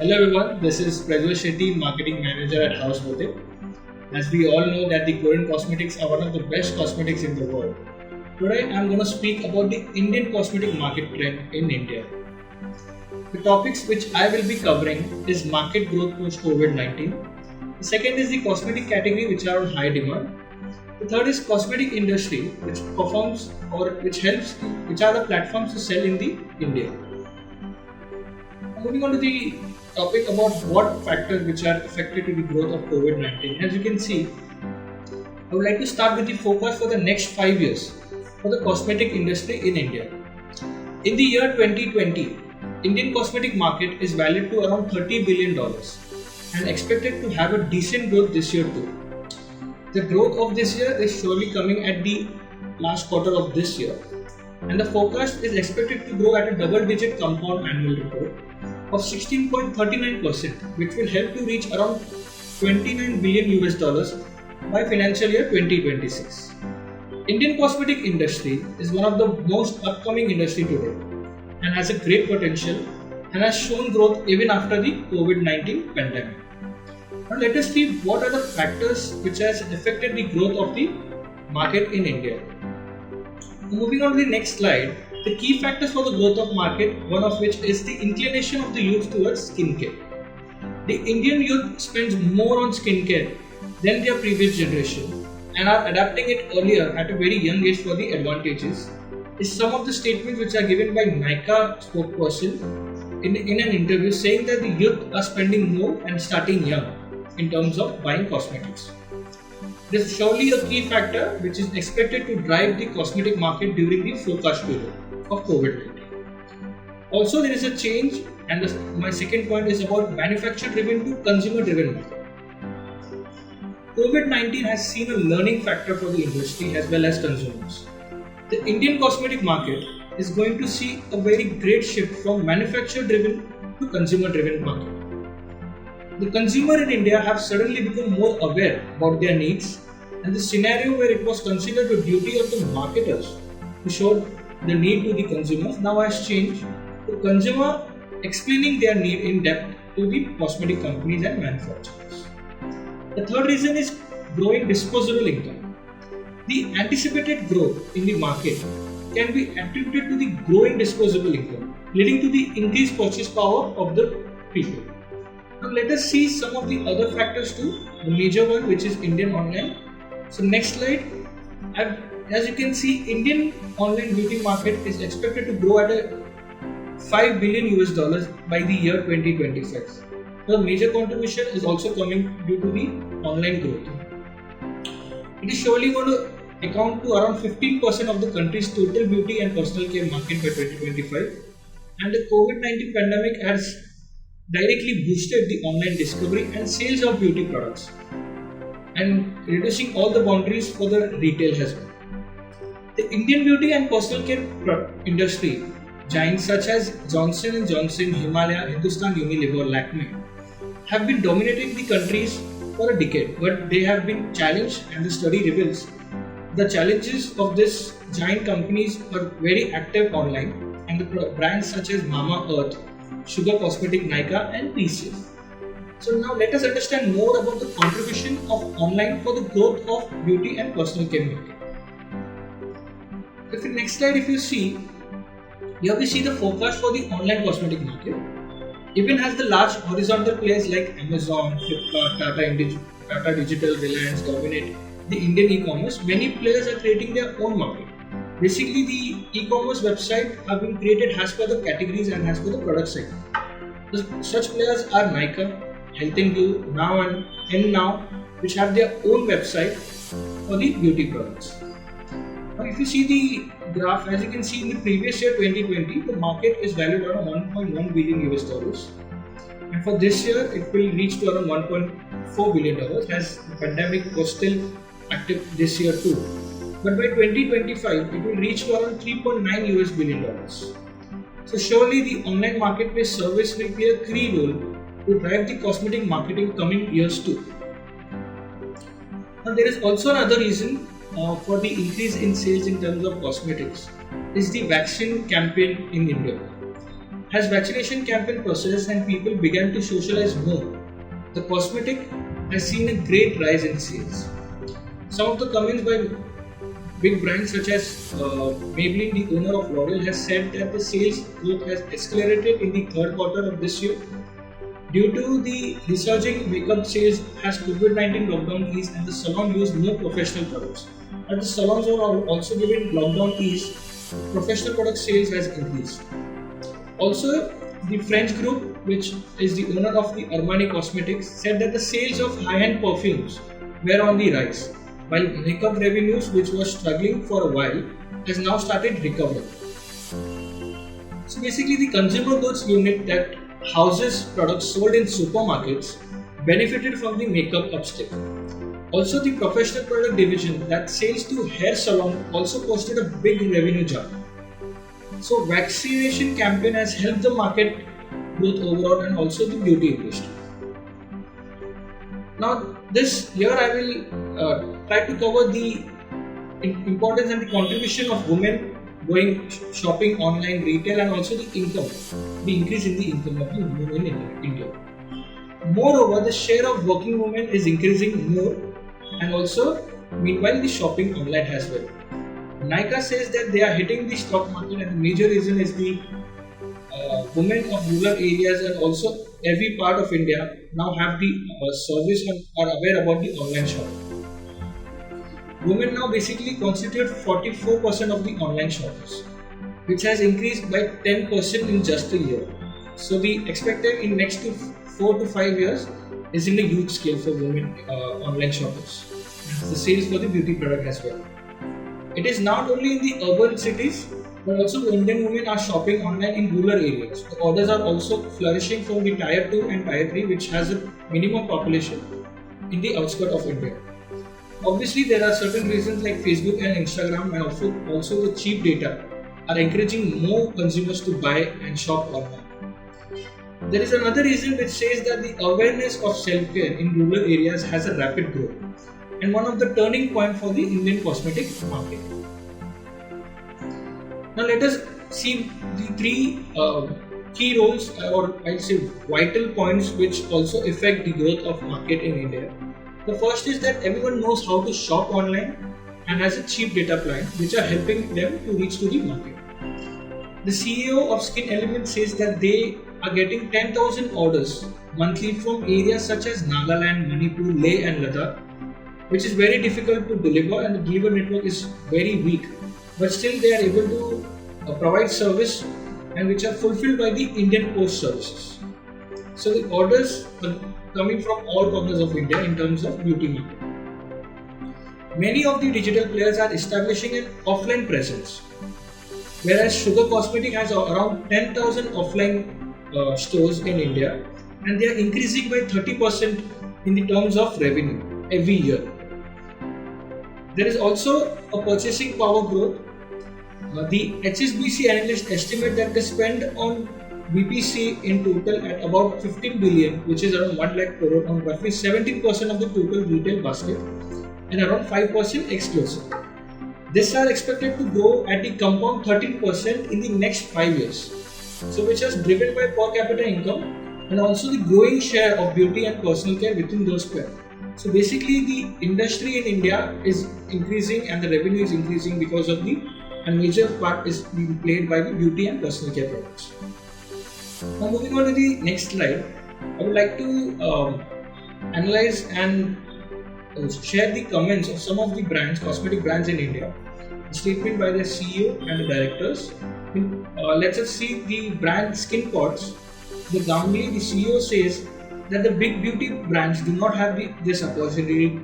Hello everyone, this is Prajwal Shetty, Marketing Manager at House Boutique. As we all know that the Korean cosmetics are one of the best cosmetics in the world. Today I am going to speak about the Indian cosmetic market trend in India. The topics which I will be covering is market growth post COVID-19. The second is the cosmetic category which are on high demand. The third is cosmetic industry which performs or which helps, which are the platforms to sell in the India. Moving on to the topic about what factors which are affected to the growth of COVID-19. As you can see, I would like to start with the forecast for the next 5 years for the cosmetic industry in India. In the year 2020, Indian cosmetic market is valued to around $30 billion and expected to have a decent growth this year too. The growth of this year is surely coming at the last quarter of this year, and the forecast is expected to grow at a double-digit compound annual growth of 16.39%, which will help to reach around $29 billion by financial year 2026. Indian cosmetic industry is one of the most upcoming industry today and has a great potential and has shown growth even after the COVID-19 pandemic. Now let us see what are the factors which has affected the growth of the market in India. Moving on to the next slide, the key factors for the growth of market, one of which is the inclination of the youth towards skincare. The Indian youth spends more on skincare than their previous generation and are adapting it earlier at a very young age for the advantages, is some of the statements which are given by Nykaa spokesperson in an interview, saying that the youth are spending more and starting young in terms of buying cosmetics. This is surely a key factor which is expected to drive the cosmetic market during the forecast period of COVID-19. Also, there is a change, and my second point is about manufacturer-driven to consumer-driven market. COVID-19 has seen a learning factor for the industry as well as consumers. The Indian cosmetic market is going to see a very great shift from manufacturer-driven to consumer-driven market. The consumer in India have suddenly become more aware about their needs, and the scenario where it was considered the duty of the marketers to show the need to the consumers now has changed to consumer explaining their need in depth to the cosmetic companies and manufacturers. The third reason is growing disposable income. The anticipated growth in the market can be attributed to the growing disposable income, leading to the increased purchase power of the people. Now let us see some of the other factors too. The major one, which is Indian online. So next slide. As you can see, Indian online beauty market is expected to grow at a $5 billion by the year 2025. The major contribution is also coming due to the online growth. It is surely going to account to around 15% of the country's total beauty and personal care market by 2025. And the COVID-19 pandemic has directly boosted the online discovery and sales of beauty products and reducing all the boundaries for the retail as well. The Indian beauty and personal care industry, giants such as Johnson & Johnson, Himalaya, Hindustan Unilever, Lakme have been dominating the countries for a decade, but they have been challenged, and the study reveals the challenges of these giant companies are very active online, and the brands such as Mamaearth, Sugar Cosmetic, Nykaa and TCS. So now let us understand more about the contribution of online for the growth of beauty and personal care market. If the next slide, if you see, here we see the forecast for the online cosmetic market. Even as the large horizontal players like Amazon, Flipkart, Tata Digital, Reliance dominate the Indian e-commerce, many players are creating their own market. Basically, the e-commerce website have been created as per the categories and as per the product segment. Such players are Nykaa, Health & You, Now and Now, which have their own website for the beauty products. Now, if you see the graph, as you can see in the previous year 2020, the market is valued around $1.1 billion, and for this year it will reach to around $1.4 billion as the pandemic was still active this year too. But by 2025, it will reach to around $3.9 billion. So surely the online marketplace service will play a key role to drive the cosmetic market in coming years too. Now there is also another reason for the increase in sales in terms of cosmetics is the vaccine campaign in India. As vaccination campaign processed and people began to socialize more, the cosmetic has seen a great rise in sales. Some of the comments by big brands such as Maybelline, the owner of L'Oreal, has said that the sales growth has accelerated in the third quarter of this year due to the resurging makeup sales as COVID-19 lockdown eased and the salon used more professional products. As the salons are also given lockdown ease, professional product sales has increased. Also, the French group, which is the owner of the Armani Cosmetics, said that the sales of high-end perfumes were on the rise, while makeup revenues, which was struggling for a while, has now started recovering. So basically, the consumer goods unit that houses products sold in supermarkets benefited from the makeup upstick. Also, the professional product division that sells to hair salon also posted a big revenue jump. So, vaccination campaign has helped the market growth overall and also the beauty industry. Now, this year I will try to cover the importance and the contribution of women going shopping online, retail, and also the income, the increase in the income of the women in India. Moreover, the share of working women is increasing more, and also meanwhile the shopping online as well. Nykaa says that they are hitting the stock market, and the major reason is the women of rural areas and also every part of India now have the service and are aware about the online shopping. Women now basically constitute 44% of the online shoppers, which has increased by 10% in just a year. So the expected in next 4 to 5 years is in a huge scale for women online shoppers. The sales for the beauty product as well. It is not only in the urban cities, but also Indian women are shopping online in rural areas. The orders are also flourishing from the Tier 2 and Tier 3, which has a minimum population in the outskirts of India. Obviously, there are certain reasons like Facebook and Instagram and also the cheap data are encouraging more consumers to buy and shop online. There is another reason which says that the awareness of self-care in rural areas has a rapid growth and one of the turning point for the Indian cosmetic market. Now let us see the three key roles or I'll say vital points which also affect the growth of market in India. The first is that everyone knows how to shop online and has a cheap data plan which are helping them to reach to the market. The CEO of Skin Element says that they are getting 10,000 orders monthly from areas such as Nagaland, Manipur, Leh and Ladakh, which is very difficult to deliver and the delivery network is very weak. But still they are able to provide service and which are fulfilled by the Indian Post Services. So the orders are coming from all corners of India in terms of beauty market. Many of the digital players are establishing an offline presence, whereas Sugar Cosmetic has around 10,000 offline stores in India and they are increasing by 30% in the terms of revenue every year. There is also a purchasing power growth. The HSBC analysts estimate that the spend on BPC in total at about 15 billion, which is around 1 lakh crore on roughly 17% of the total retail basket and around 5% exclusive. These are expected to grow at the compound 13% in the next 5 years. So which is driven by per capita income and also the growing share of beauty and personal care within those pairs. So basically the industry in India is increasing and the revenue is increasing because of the and major part is being played by the beauty and personal care products. Now moving on to the next slide, I would like to analyze and share the comments of some of the brands, cosmetic brands in India. A statement by the CEO and the directors. Let's us see the brand Skin Pods. The Gangli, the CEO says that the big beauty brands do not have this opportunity.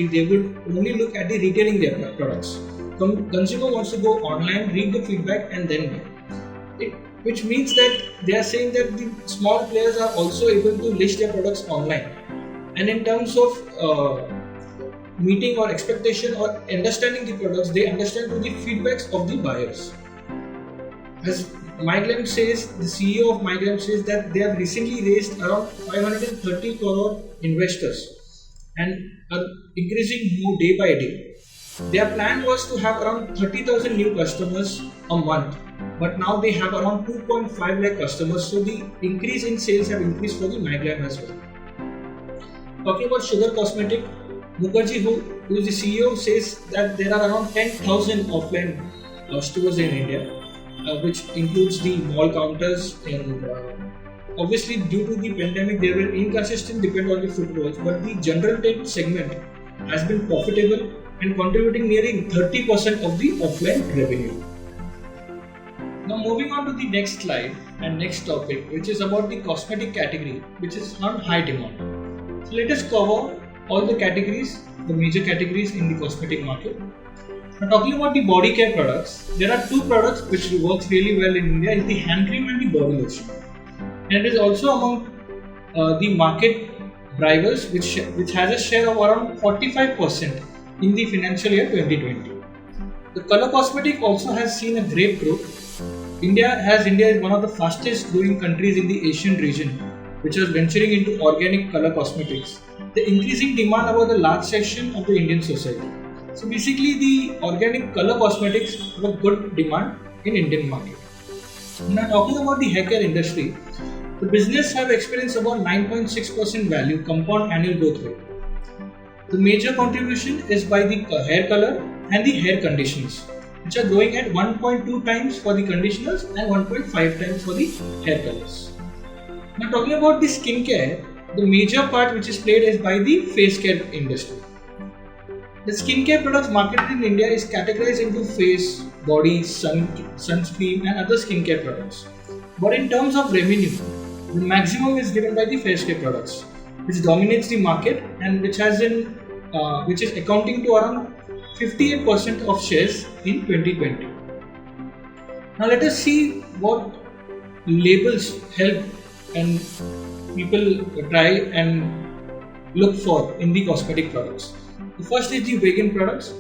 They will only look at the retailing their products. Consumer wants to go online, read the feedback and then buy. Which means that they are saying that the small players are also able to list their products online. And in terms of meeting or expectation or understanding the products, they understand to the feedbacks of the buyers. As MyGlam says, the CEO of MyGlam says that they have recently raised around 530 crore investors and are increasing more day by day. Their plan was to have around 30,000 new customers a month but now they have around 2.5 lakh customers. So the increase in sales have increased for the Mygram as well. Talking about Sugar Cosmetic, Mukherjee, who is the CEO, says that there are around 10,000 offline stores in India, which includes the mall counters, and obviously due to the pandemic they were inconsistent depend on the footfalls, but the general trade segment has been profitable and contributing nearly 30% of the offline revenue. Now moving on to the next slide and next topic, which is about the cosmetic category, which is on high demand. So let us cover all the categories, the major categories in the cosmetic market. Now talking about the body care products, there are two products which works really well in India, is the hand cream and the body lotion. And it is also among the market drivers which has a share of around 45% in the financial year 2020. The color cosmetic also has seen a great growth. India is one of the fastest growing countries in the Asian region, which is venturing into organic color cosmetics. The increasing demand about the large section of the Indian society. So basically the organic color cosmetics have a good demand in Indian market. Now talking about the hair care industry, the business have experienced about 9.6% value compound annual growth rate. The major contribution is by the hair color and the hair conditioners, which are growing at 1.2 times for the conditioners and 1.5 times for the hair colors. Now talking about the skincare, the major part which is played is by the face care industry. The skincare products marketed in India is categorized into face, body, sunscreen and other skincare products. But in terms of revenue, the maximum is given by the face care products, which dominates the market and which is accounting to around 58% of shares in 2020. Now let us see what labels help and people try and look for in the cosmetic products. The first is the vegan products.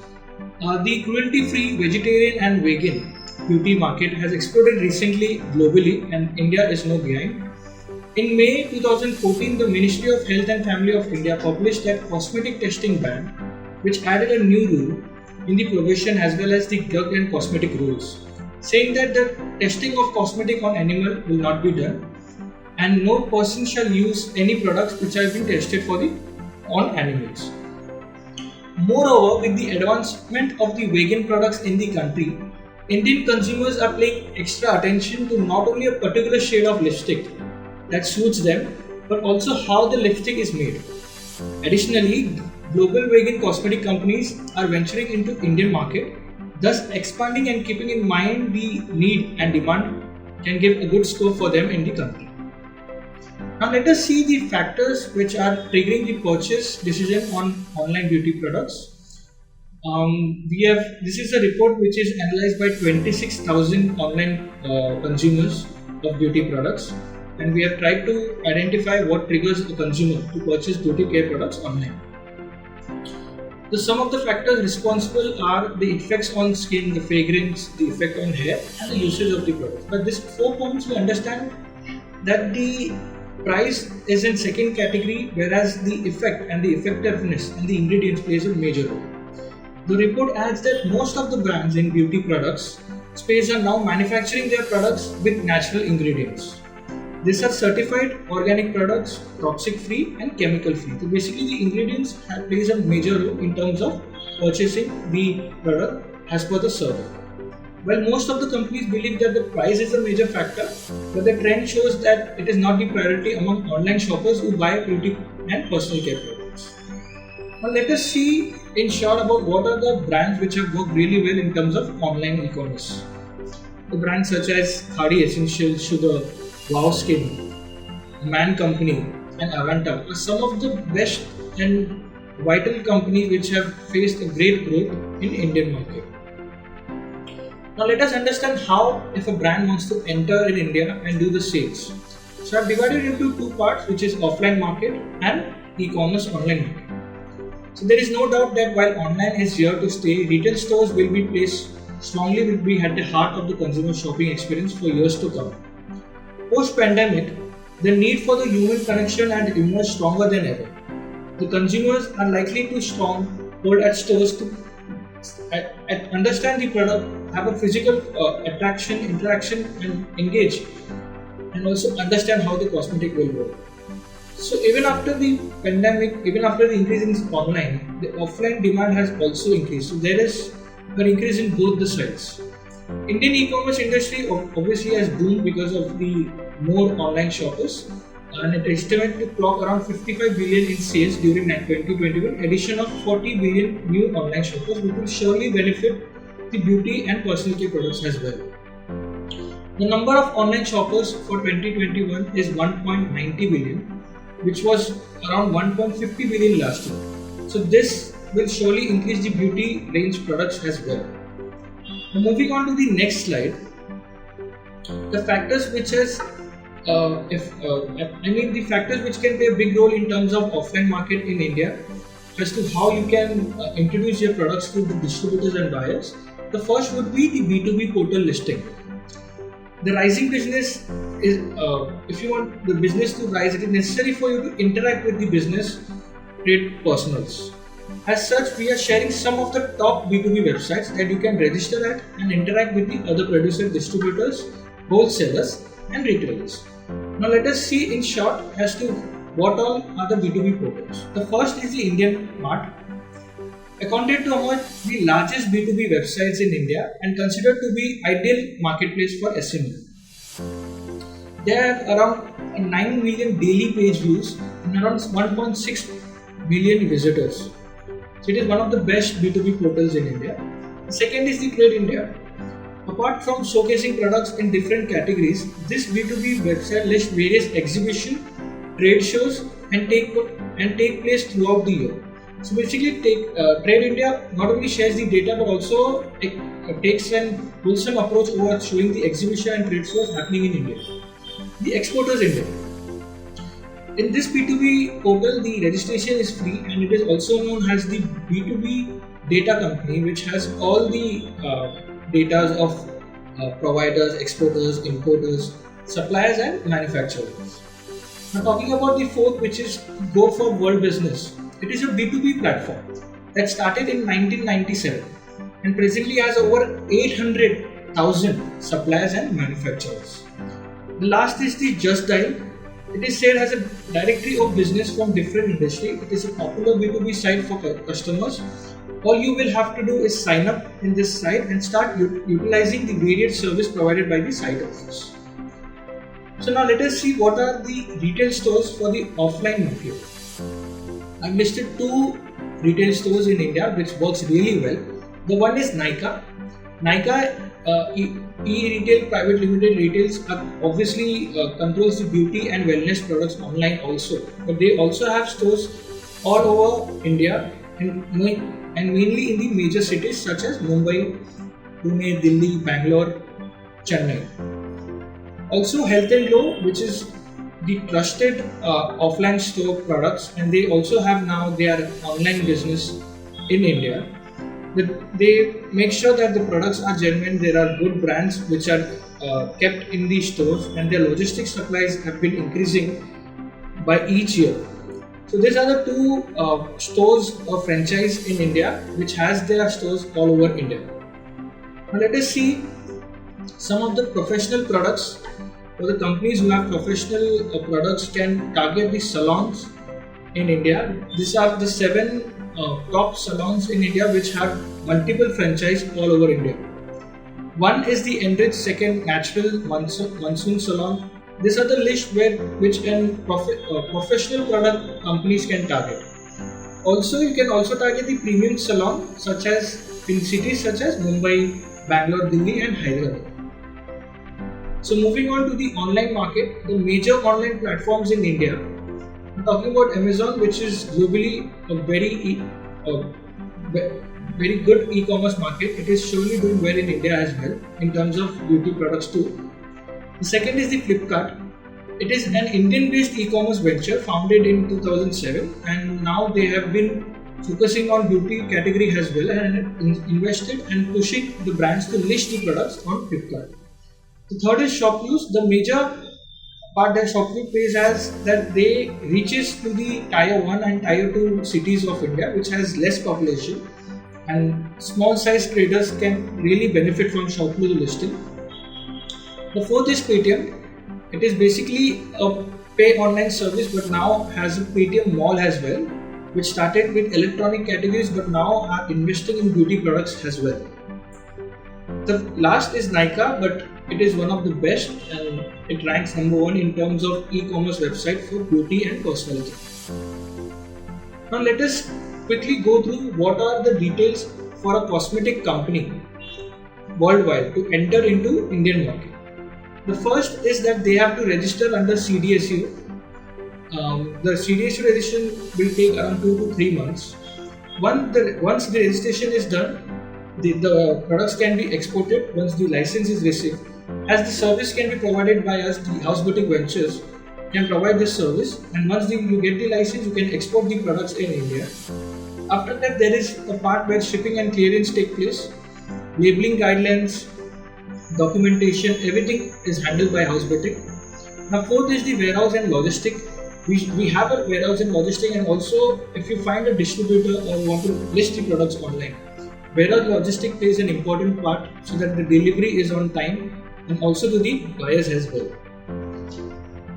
The cruelty-free vegetarian and vegan beauty market has exploded recently globally, and India is no behind. In May 2014, the Ministry of Health and Family of India published that cosmetic testing ban, which added a new rule in the probation as well as the drug and cosmetic rules, saying that the testing of cosmetic on animal will not be done, and no person shall use any products which have been tested on animals. Moreover, with the advancement of the vegan products in the country, Indian consumers are paying extra attention to not only a particular shade of lipstick that suits them, but also how the lipstick is made. Additionally, global vegan cosmetic companies are venturing into Indian market, thus expanding and keeping in mind the need and demand can give a good scope for them in the country. Now let us see the factors which are triggering the purchase decision on online beauty products. This is a report which is analyzed by 26,000 online consumers of beauty products, and we have tried to identify what triggers a consumer to purchase beauty care products online. Some of the factors responsible are the effects on skin, the fragrance, the effect on hair, and the usage of the product. But these 4 points we understand that the price is in second category, whereas the effect and the effectiveness and the ingredients plays a major role. The report adds that most of the brands in beauty products space are now manufacturing their products with natural ingredients. These are certified organic products, toxic free and chemical free. So basically the ingredients plays a major role in terms of purchasing the product as per the survey. Well, most of the companies believe that the price is a major factor, but the trend shows that it is not the priority among online shoppers who buy beauty and personal care products. Now let us see in short about what are the brands which have worked really well in terms of online e-commerce. The brands such as Khadi Essentials, Sugar, Wow Skin, Man Company and Avanta are some of the best and vital companies which have faced a great growth in Indian market. Now let us understand how if a brand wants to enter in India and do the sales. So I have divided into 2 parts, which is offline market and e-commerce online market. So there is no doubt that while online is here to stay, retail stores will be at the heart of the consumer shopping experience for years to come. Post-pandemic, the need for the human connection had emerged stronger than ever. The consumers are likely to hold at stores to understand the product have a physical attraction, interaction, and engage, and also understand how the cosmetic will work. So even after the pandemic, even after the increase in online, the offline demand has also increased. So there is an increase in both the sides. Indian e-commerce industry obviously has boomed because of the more online shoppers, and it is estimated to clock around 55 billion in sales during 2021. Addition of 40 billion new online shoppers, which will surely benefit the beauty and personal care products as well. The number of online shoppers for 2021 is 1.90 billion, which was around 1.50 billion last year. So this will surely increase the beauty range products as well. Now moving on to the next slide, the factors which has the factors which can play a big role in terms of offline market in India as to how you can introduce your products to the distributors and buyers. The first would be the B2B portal listing. The rising business is, if you want the business to rise, it is necessary for you to interact with the business trade personals. As such, we are sharing some of the top B2B websites that you can register at and interact with the other producers, distributors, wholesalers, and retailers. Now let us see in short as to what all are the B2B portals. The first is the Indian Mart. Accounted to among the largest B2B websites in India and considered to be ideal marketplace for SME. There are around 9 million daily page views and around 1.6 million visitors. So it is one of the best B2B portals in India. The second is the Trade India. Apart from showcasing products in different categories, this B2B website lists various exhibitions, trade shows, and take place throughout the year. So basically, Trade India not only shares the data but also takes an wholesome approach over showing the exhibition and trade shows happening in India. The Exporters India. In this B2B portal, the registration is free and it is also known as the B2B data company, which has all the data of providers, exporters, importers, suppliers, and manufacturers. Now, talking about the fourth, which is Go for World Business. It is a B2B platform that started in 1997 and presently has over 800,000 suppliers and manufacturers. The last is the Just Dial. It is said as a directory of business from different industries. It is a popular B2B site for customers. All you will have to do is sign up in this site and start utilizing the various service provided by the site office. So now let us see what are the retail stores for the offline market. I've listed two retail stores in India which works really well. The one is Nykaa. Nykaa E-Retail Private Limited retails obviously controls the beauty and wellness products online also, but they also have stores all over India and mainly in the major cities such as Mumbai, Pune, Delhi, Bangalore, Chennai. Also Health and Glow, which is the trusted offline store products, and they also have now their online business in India. They make sure that the products are genuine. There are good brands which are kept in these stores, and their logistics supplies have been increasing by each year. So these are the two stores or franchise in India which has their stores all over India. Now let us see some of the professional products. For the companies who have professional products can target the salons in India. These are the 7 top salons in India which have multiple franchise all over India. One is the Enrich Second Natural Monsoon Salon. These are the list which professional product companies can target. Also, you can also target the premium salon such as in cities such as Mumbai, Bangalore, Delhi, and Hyderabad. So moving on to the online market, the major online platforms in India. I'm talking about Amazon, which is globally a very good e-commerce market. It is surely doing well in India as well in terms of beauty products too. The second is the Flipkart. It is an Indian-based e-commerce venture founded in 2007, and now they have been focusing on beauty category as well and invested and pushing the brands to list the products on Flipkart. The third is ShopClues. The major part that ShopClues plays as that they reaches to the Tier 1 and Tier 2 cities of India, which has less population, and small size traders can really benefit from Shopclues listing. The fourth is Paytm. It is basically a pay online service but now has a Paytm Mall as well, which started with electronic categories but now are investing in beauty products as well. The last is Nykaa, but it is one of the best and it ranks number one in terms of e-commerce website for beauty and cosmetics. Now let us quickly go through what are the details for a cosmetic company worldwide to enter into Indian market. The first is that they have to register under CDSU. The CDSU registration will take around 2 to 3 months. Once the registration is done, the products can be exported once the license is received. As the service can be provided by us, the House Boutique Ventures can provide this service, and once you get the license, you can export the products in India. After that, there is a part where shipping and clearance take place, labeling guidelines, documentation, everything is handled by House Boutique. Now, fourth is the warehouse and logistic. We have a warehouse and logistic, and also if you find a distributor or want to list the products online, warehouse logistic plays an important part so that the delivery is on time and also to the buyers as well.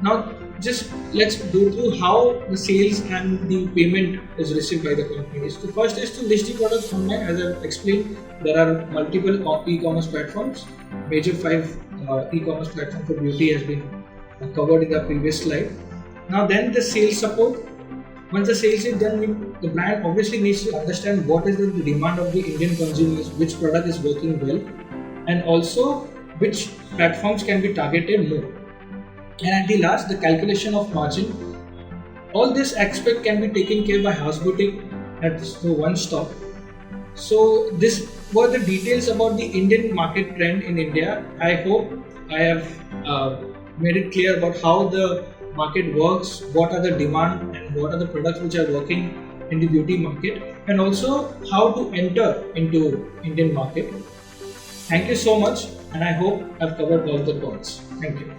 Now, just let's go through how the sales and the payment is received by the companies. The first is to list the products online. As I've explained, there are multiple e-commerce platforms. Major 5 e-commerce platforms for beauty has been covered in the previous slide. Now then the sales support. Once the sales is done, the brand obviously needs to understand what is the demand of the Indian consumers, which product is working well, and also which platforms can be targeted more. And at the last, the calculation of margin. All this aspect can be taken care by House Boutique at the one stop. So this were the details about the Indian market trend in India. I hope I have made it clear about how the market works, what are the demand and what are the products which are working in the beauty market, and also how to enter into Indian market. Thank you so much, and I hope I've covered all the points. Thank you.